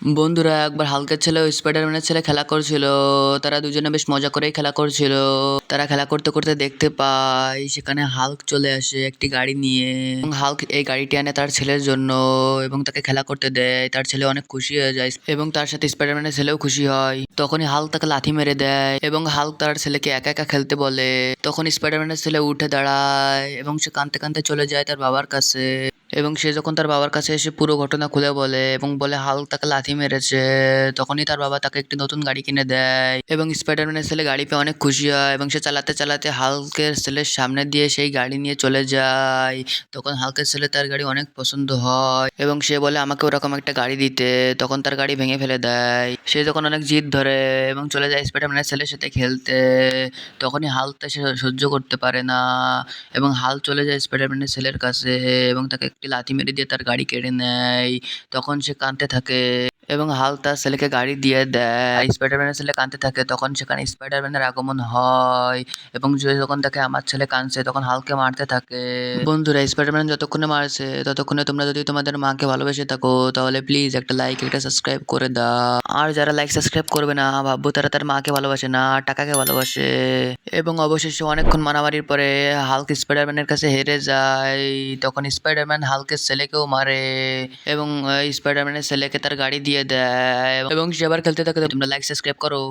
বন্ধুরা একবার হাল্কের ছেলে ও স্পাইডারম্যানের ছেলে খেলা করছিল। তারা দুজনে বেশ মজা করেই খেলা করছিল। তারা খেলা করতে করতে দেখতে পায় সেখানে হাল্ক চলে আসে একটি গাড়ি নিয়ে এবং হাল্ক এই গাড়িটি আনে তার ছেলের জন্য এবং তাকে খেলা করতে দেয়। তার ছেলে অনেক খুশি হয়ে যায় এবং তার সাথে স্পাইডারম্যানের ছেলেও খুশি হয়। তখনই হাল্ক তাকে লাথি মেরে দেয় এবং হাল্ক তার ছেলেকে একা একা খেলতে বলে। তখন স্পাইডারম্যানের ছেলে উঠে দাঁড়ায় এবং সে কাঁদতে কাঁদতে চলে যায় তার বাবার কাছে এবং সে যখন তার বাবার কাছে এসে পুরো ঘটনা খুলে বলে এবং বলে হাল্ক তাকে লাথি মেরেছে, তখনই তার বাবা তাকে একটি নতুন গাড়ি কিনে দেয় এবং স্পাইডারম্যানের ছেলে গাড়ি পেয়ে অনেক খুশি হয় এবং সে চালাতে চালাতে হাল্কের ছেলের সামনে দিয়ে সেই গাড়ি নিয়ে চলে যায়। তখন হাল্কের ছেলে তার গাড়ি অনেক পছন্দ হয় এবং সে বলে আমাকে ওরকম একটা গাড়ি দিতে। তখন তার গাড়ি ভেঙে ফেলে দেয়। সে যখন অনেক জিদ ধরে এবং চলে যায় স্পাইডারম্যানের ছেলের সাথে খেলতে, তখনই হাল্ক তা সে সহ্য করতে পারে না এবং হাল্ক চলে যায় স্পাইডারম্যানের ছেলের কাছে এবং তাকে একটি লাথি মেরে দিয়ে তার গাড়ি কেড়ে নেয়। তখন সে কাঁদতে থাকে এবং হাল্ক তার ছেলেকে গাড়ি দিয়ে দেয়। স্পাইডারম্যানের ছেলে কাঁদতে থাকে, তখন সেখানে স্পাইডারম্যানের আগমন হয় এবং যে যখন দেখে আমার ছেলে কাঁদছে তখন হাল্ককে মারতে থাকে। বন্ধুরা, স্পাইডারম্যান যতক্ষণে মারছে ততক্ষণে তোমরা যদি তোমাদের মাকে ভালোবেসে থাকো তাহলে প্লিজ একটা লাইক একটা সাবস্ক্রাইব করে দাও। আর যারা লাইক সাবস্ক্রাইব করবে না ভাববো তারা তার মাকে ভালোবাসে না, টাকাকে ভালোবাসে। এবং অবশেষে অনেকক্ষণ মারামারির পরে হাল্ক স্পাইডারম্যানের কাছে হেরে যায়। তখন স্পাইডারম্যান হাল্কের ছেলেকেও মারে এবং স্পাইডারম্যানের ছেলেকে তার গাড়ি দিয়ে দেয় এবং সে আবার খেলতে থাকে। তোমরা লাইক সাবস্ক্রাইব করো।